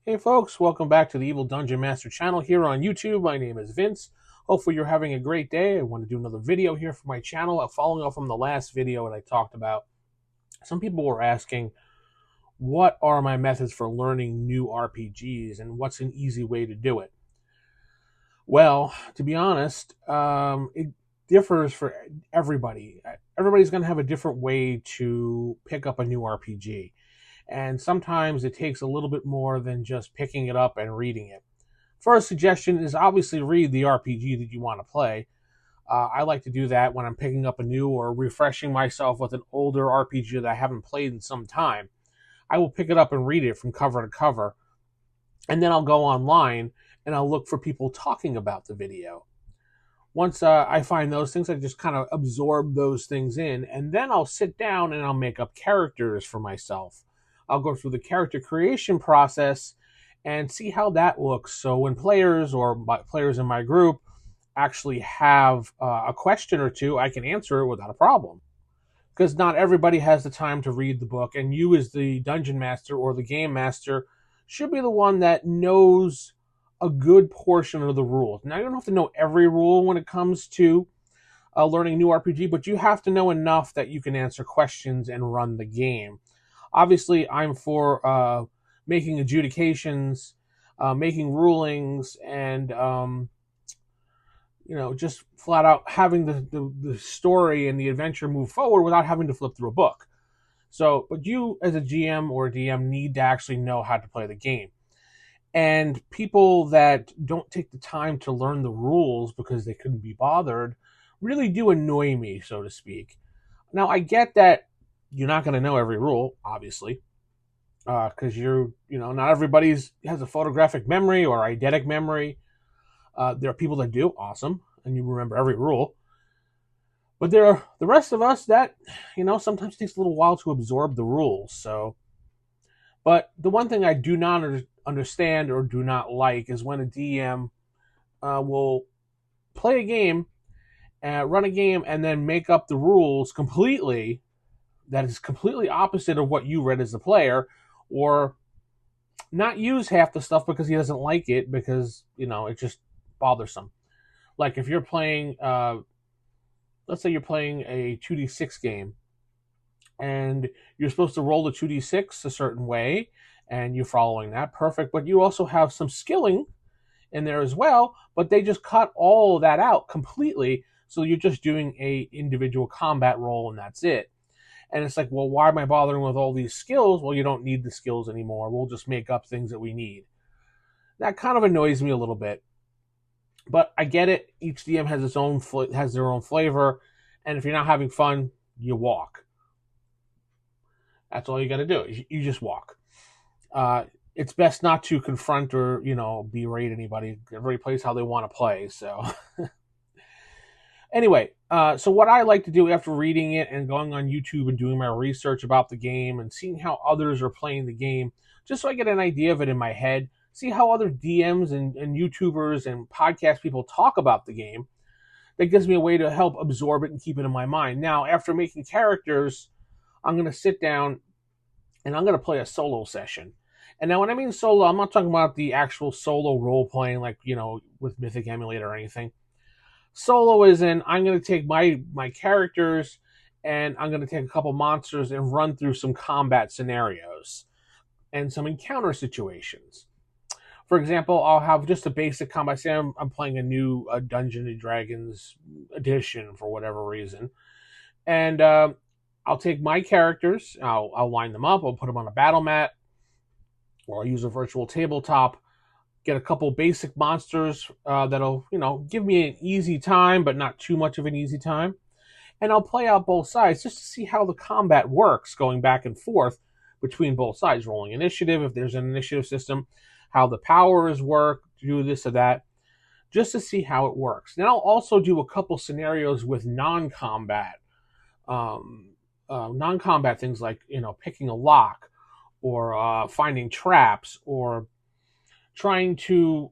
Hey folks, welcome back to the Evil Dungeon Master channel here on YouTube. My name is Vince. Hopefully you're having a great day. I want to do another video here for my channel. Following up from the last video that I talked about, some people were asking, what are my methods for learning new RPGs and what's an easy way to do it? Well, to be honest, it differs for everybody. Everybody's going to have a different way to pick up a new RPG. And sometimes it takes a little bit more than just picking it up and reading it. First suggestion is obviously read the RPG that you want to play. I like to do that when I'm picking up a new or refreshing myself with an older RPG that I haven't played in some time. I will pick it up and read it from cover to cover, and then I'll go online and I'll look for people talking about the video. Once I find those things, I just kind of absorb those things in, and then I'll sit down and I'll make up characters for myself. I'll go through the character creation process and see how that looks. So when players or players in my group actually have a question or two, I can answer it without a problem. Because not everybody has the time to read the book, and you, as the dungeon master or the game master, should be the one that knows a good portion of the rules. Now, you don't have to know every rule when it comes to learning a new RPG, but you have to know enough that you can answer questions and run the game. Obviously, I'm for making adjudications, making rulings, and just flat out having the story and the adventure move forward without having to flip through a book. So, but you as a GM or a DM need to actually know how to play the game. And people that don't take the time to learn the rules because they couldn't be bothered really do annoy me, so to speak. Now, I get that you're not going to know every rule, obviously, because not everybody's has a photographic memory or eidetic memory. There are people that do, awesome, and you remember every rule. But there are the rest of us that, sometimes takes a little while to absorb the rules. So, but the one thing I do not understand or do not like is when a DM will play a game, run a game, and then make up the rules completely that is completely opposite of what you read as a player, or not use half the stuff because he doesn't like it because, it's just bothersome. Like if you're playing, let's say you're playing a 2d6 game, and you're supposed to roll the 2d6 a certain way, and you're following that, perfect, but you also have some skilling in there as well, but they just cut all of that out completely, so you're just doing a individual combat roll and that's it. And it's like, well, why am I bothering with all these skills? Well, you don't need the skills anymore. We'll just make up things that we need. That kind of annoys me a little bit. But I get it. Each DM has their own flavor, and if you're not having fun, you walk. That's all you got to do. You just walk. It's best not to confront or berate anybody. Everybody plays how they want to play. So anyway, so what I like to do after reading it and going on YouTube and doing my research about the game and seeing how others are playing the game, just so I get an idea of it in my head, see how other DMs and YouTubers and podcast people talk about the game, that gives me a way to help absorb it and keep it in my mind. Now, after making characters, I'm going to sit down and I'm going to play a solo session. And now when I mean solo, I'm not talking about the actual solo role playing like, with Mythic Emulator or anything. Solo is in, I'm going to take my characters and I'm going to take a couple monsters and run through some combat scenarios and some encounter situations. For example, I'll have just a basic combat. Say I'm playing a new Dungeons and Dragons edition for whatever reason. And I'll take my characters, I'll line them up, I'll put them on a battle mat, or I'll use a virtual tabletop, get a couple basic monsters that'll, give me an easy time, but not too much of an easy time. And I'll play out both sides just to see how the combat works, going back and forth between both sides, rolling initiative, if there's an initiative system, how the powers work, do this or that, just to see how it works. Then I'll also do a couple scenarios with non-combat things like, picking a lock, or finding traps, or trying to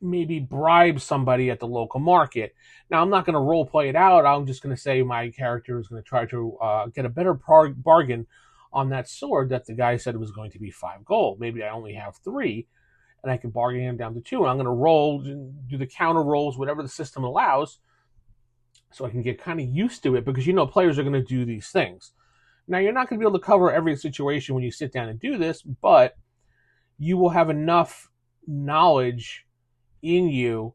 maybe bribe somebody at the local market. Now, I'm not going to role play it out. I'm just going to say my character is going to try to get a better bargain on that sword that the guy said was going to be 5 gold. Maybe I only have 3, and I can bargain him down to 2. And I'm going to roll, do the counter rolls, whatever the system allows, so I can get kind of used to it, because players are going to do these things. Now, you're not going to be able to cover every situation when you sit down and do this, but you will have enough knowledge in you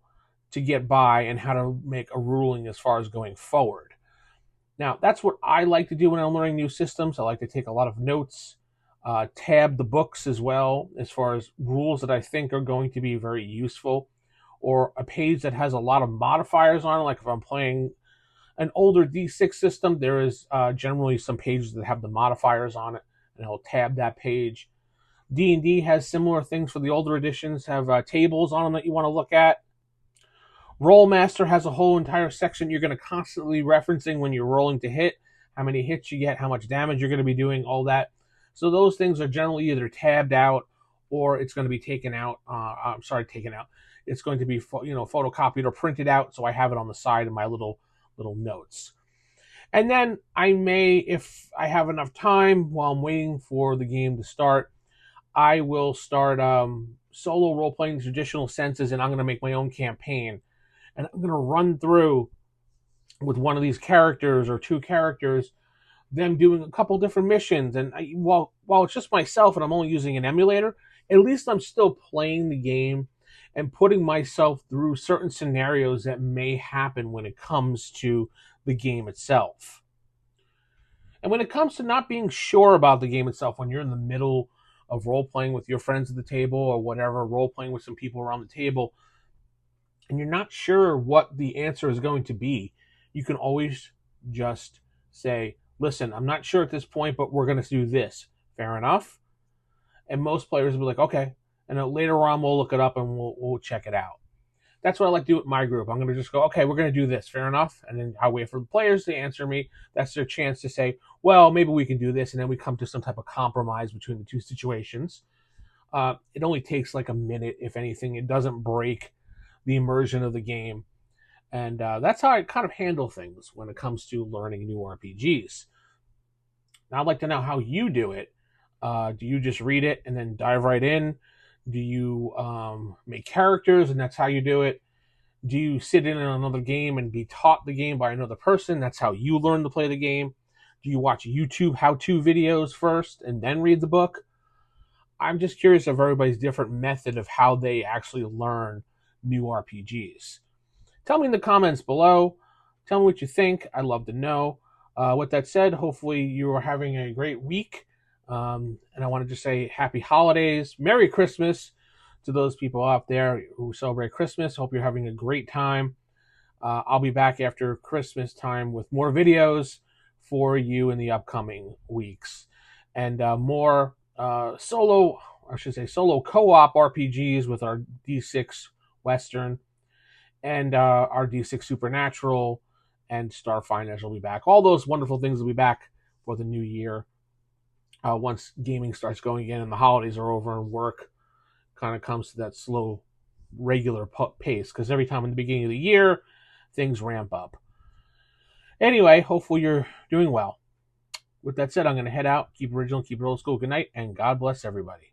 to get by and how to make a ruling as far as going forward. Now, that's what I like to do when I'm learning new systems. I like to take a lot of notes, tab the books as well, as far as rules that I think are going to be very useful, or a page that has a lot of modifiers on it. Like if I'm playing an older D6 system, there is generally some pages that have the modifiers on it, and I'll tab that page. D&D has similar things for the older editions, have tables on them that you want to look at. Rollmaster has a whole entire section you're going to constantly referencing when you're rolling to hit, how many hits you get, how much damage you're going to be doing, all that. So those things are generally either tabbed out or it's going to be taken out. Taken out. It's going to be photocopied or printed out, so I have it on the side of my little notes. And then I may, if I have enough time while I'm waiting for the game to start, I will start solo role-playing traditional senses, and I'm going to make my own campaign. And I'm going to run through with one of these characters or 2 characters, them doing a couple different missions. And while it's just myself and I'm only using an emulator, at least I'm still playing the game and putting myself through certain scenarios that may happen when it comes to the game itself. And when it comes to not being sure about the game itself, when you're in the middle of role-playing with your friends at the table or whatever, role-playing with some people around the table, and you're not sure what the answer is going to be, you can always just say, listen, I'm not sure at this point, but we're going to do this. Fair enough? And most players will be like, okay. And then later on, we'll look it up and we'll check it out. That's what I like to do with my group. I'm going to just go, okay, we're going to do this. Fair enough? And then I'll wait for the players to answer me. That's their chance to say, well, maybe we can do this. And then we come to some type of compromise between the 2 situations. It only takes like a minute, if anything. It doesn't break the immersion of the game. And that's how I kind of handle things when it comes to learning new RPGs. Now, I'd like to know how you do it. Do you just read it and then dive right in? Do you make characters and that's how you do it? Do you sit in on another game and be taught the game by another person? That's how you learn to play the game. Do you watch YouTube how-to videos first and then read the book? I'm just curious of everybody's different method of how they actually learn new RPGs. Tell me in the comments below. Tell me what you think. I'd love to know. With that said, hopefully you are having a great week. And I want to just say happy holidays, Merry Christmas to those people out there who celebrate Christmas. Hope you're having a great time. I'll be back after Christmas time with more videos for you in the upcoming weeks. And more solo co-op RPGs with our D6 Western and our D6 Supernatural and Starfinders will be back. All those wonderful things will be back for the new year. Once gaming starts going again and the holidays are over and work kind of comes to that slow, regular pace. Because every time in the beginning of the year, things ramp up. Anyway, hopefully you're doing well. With that said, I'm going to head out. Keep original, keep it old school. Good night, and God bless everybody.